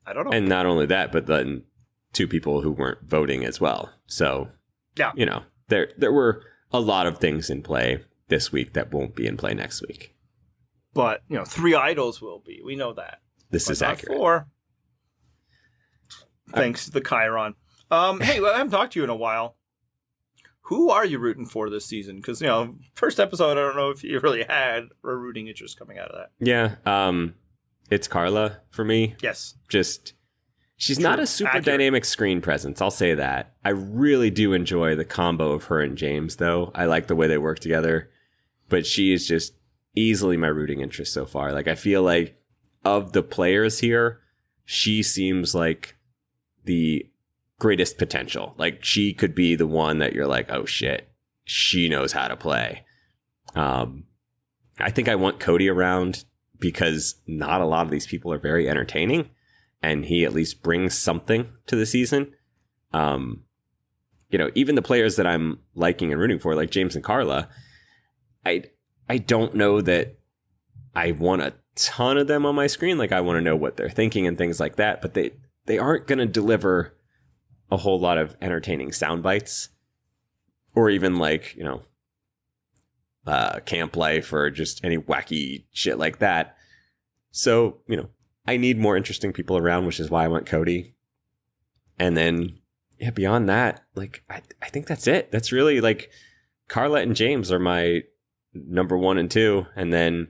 I don't know. And not only that, but then two people who weren't voting as well. So, yeah, there were a lot of things in play this week that won't be in play next week. But, 3 idols will be. We know that. This is accurate. 4. Thanks to the Chiron. Hey, I haven't talked to you in a while. Who are you rooting for this season? Because, first episode, I don't know if you really had a rooting interest coming out of that. Yeah. It's Carla for me. Yes. She's not a super dynamic screen presence. I'll say that. I really do enjoy the combo of her and James, though. I like the way they work together. But she is just easily my rooting interest so far. Like, I feel like of the players here, she seems like the greatest potential. Like, she could be the one that you're like, oh shit, she knows how to play. I think I want Cody around because not a lot of these people are very entertaining, and he at least brings something to the season. Even the players that I'm liking and rooting for, like James and Carla, I don't know that I want a ton of them on my screen. Like, I want to know what they're thinking and things like that, but they aren't going to deliver a whole lot of entertaining sound bites or even like, camp life or just any wacky shit like that. So, I need more interesting people around, which is why I want Cody. And then, beyond that, like, I think that's it. That's really like Carla and James are my number 1 and 2. And then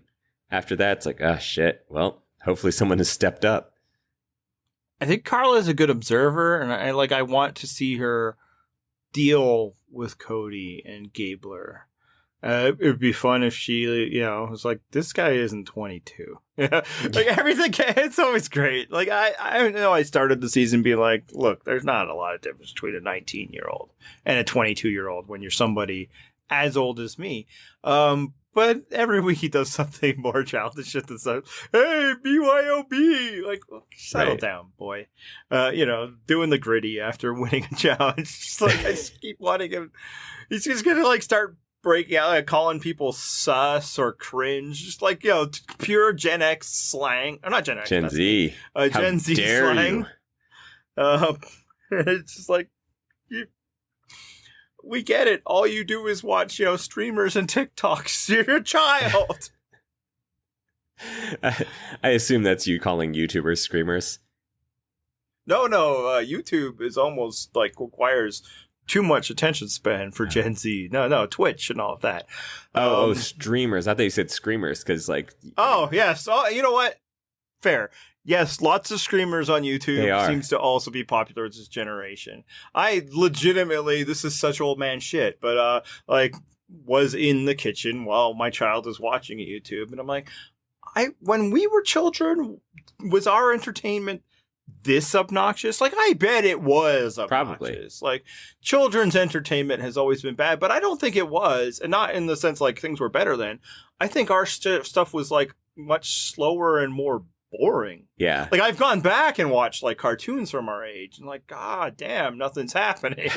after that, it's like, oh shit. Well, hopefully someone has stepped up. I think Carla is a good observer, and I want to see her deal with Cody and Gabler. It would be fun if she, was like, this guy isn't 22. Yeah, like everything, it's always great. Like, I know I started the season being like, look, there's not a lot of difference between a 19-year-old and a 22-year-old when you're somebody as old as me. But every week he does something more childish shit that's like, hey, BYOB! Like, settle down, boy. Doing the gritty after winning a challenge. Just like, I just keep wanting him. He's just gonna, like, start breaking out, like, calling people sus or cringe. Just like, pure Gen X slang. Or not Gen X. Gen Z. Gen Z slang. It's just like, we get it. All you do is watch, streamers and TikToks. You're a child. I assume that's you calling YouTubers screamers. No. YouTube is almost like requires too much attention span for Gen Z. No, Twitch and all of that. Streamers. I thought you said screamers because, like. Oh, yes. Oh, you know what? Fair. Yes, lots of screamers on YouTube seems to also be popular this generation. I legitimately, this is such old man shit, but was in the kitchen while my child is watching YouTube, and I'm like, when we were children, was our entertainment this obnoxious? Like, I bet it was obnoxious. Probably. Like, children's entertainment has always been bad, but I don't think it was, and not in the sense like things were better then. I think our stuff was like much slower and more boring. Yeah. Like, I've gone back and watched like cartoons from our age and like, God damn, nothing's happening.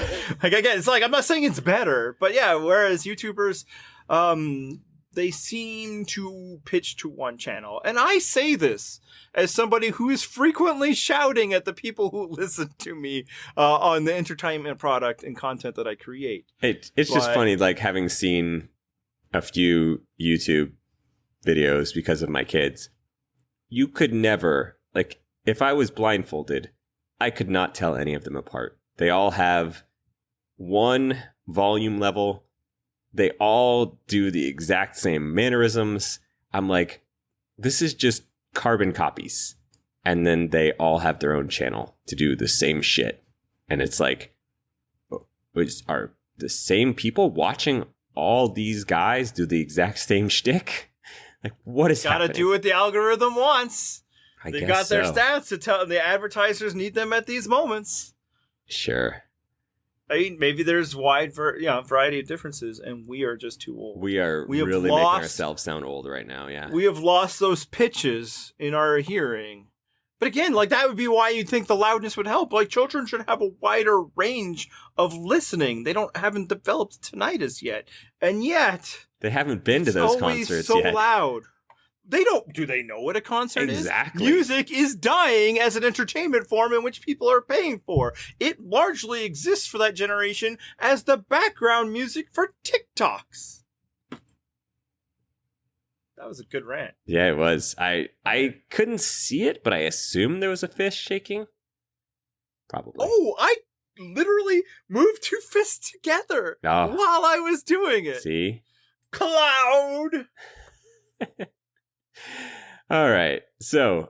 Like, again, it's like, I'm not saying it's better, but yeah, whereas YouTubers, they seem to pitch to one channel. And I say this as somebody who is frequently shouting at the people who listen to me on the entertainment product and content that I create. It's just funny, like, having seen a few YouTube videos because of my kids. You could never, like, if I was blindfolded, I could not tell any of them apart. They all have one volume level. They all do the exact same mannerisms. I'm like, this is just carbon copies. And then they all have their own channel to do the same shit. And it's like, are the same people watching all these guys do the exact same shtick? Like, what is happening? Gotta do what the algorithm wants. They got their so. stats to tell the advertisers need them at these moments. Sure. I mean, maybe there's variety of differences, and we are just too old. We are really making ourselves sound old right now, yeah. We have lost those pitches in our hearing. But again, like, that would be why you'd think the loudness would help. Like, children should have a wider range of listening. They haven't developed tinnitus yet. And yet... They haven't been to those concerts so yet. Loud. Do they know what a concert is? Exactly. Music is dying as an entertainment form in which people are paying for. It largely exists for that generation as the background music for TikToks. That was a good rant. Yeah, it was. I couldn't see it, but I assumed there was a fist shaking. Probably. Oh, I literally moved two fists together while I was doing it. See? Cloud! All right. So,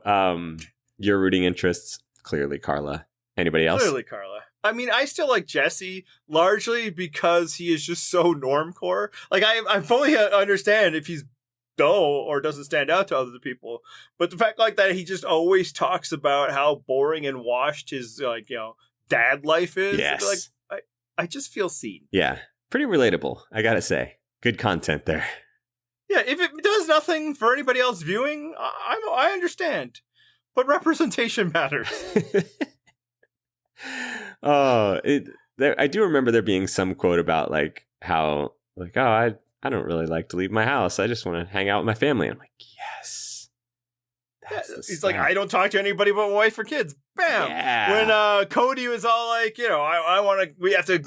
your rooting interests, clearly Carla. Anybody else? Clearly Carla. I mean, I still like Jesse, largely because he is just so normcore. Like, I fully understand if he's dull or doesn't stand out to other people. But the fact like that he just always talks about how boring and washed his, dad life is. Yes. Like, I just feel seen. Yeah. Pretty relatable, I gotta say. Good content there. Yeah, if it does nothing for anybody else viewing, I understand. But representation matters. I do remember there being some quote about like how like, I don't really like to leave my house. I just want to hang out with my family. I'm like, yes. He's like, I don't talk to anybody but my wife or kids. Bam. Yeah. When Cody was all like, we have to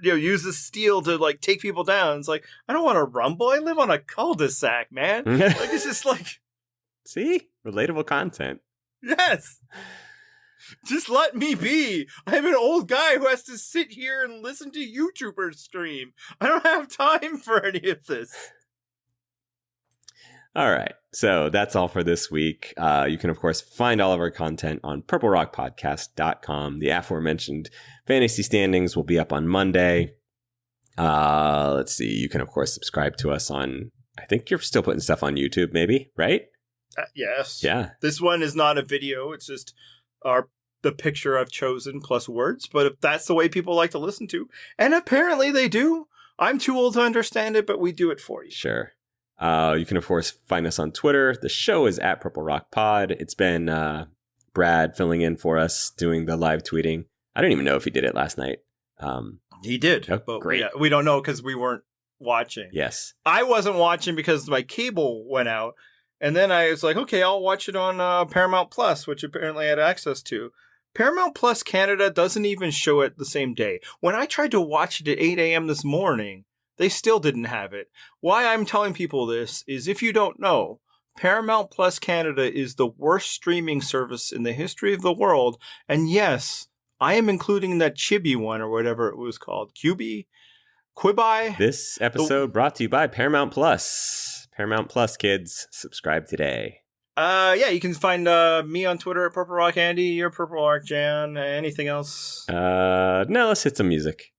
use the steel to like take people down. It's like, I don't want to rumble. I live on a cul-de-sac, man. Like, it's just like, see, relatable content. Yes. Just let me be. I'm an old guy who has to sit here and listen to YouTubers stream. I don't have time for any of this. All right. So that's all for this week. You can, of course, find all of our content on purplerockpodcast.com. The aforementioned fantasy standings will be up on Monday. Let's see. You can, of course, subscribe to us on, I think you're still putting stuff on YouTube, maybe, right? Yes. Yeah. This one is not a video. It's just the picture I've chosen plus words. But if that's the way people like to listen to, and apparently they do. I'm too old to understand it, but we do it for you. Sure. You can, of course, find us on Twitter. The show is at Purple Rock Pod. It's been Brad filling in for us, doing the live tweeting. I don't even know if he did it last night. He did. Oh, but great. We don't know because we weren't watching. Yes. I wasn't watching because my cable went out. And then I was like, okay, I'll watch it on Paramount Plus, which apparently I had access to. Paramount Plus Canada doesn't even show it the same day. When I tried to watch it at 8 a.m. this morning, they still didn't have it. Why I'm telling people this is if you don't know, Paramount Plus Canada is the worst streaming service in the history of the world. And yes, I am including that Chibi one or whatever it was called. Quibi? This episode brought to you by Paramount Plus. Paramount Plus, kids. Subscribe today. Yeah, you can find me on Twitter at Purple Rock Andy, your Purple Rock Jan, anything else? No, let's hit some music.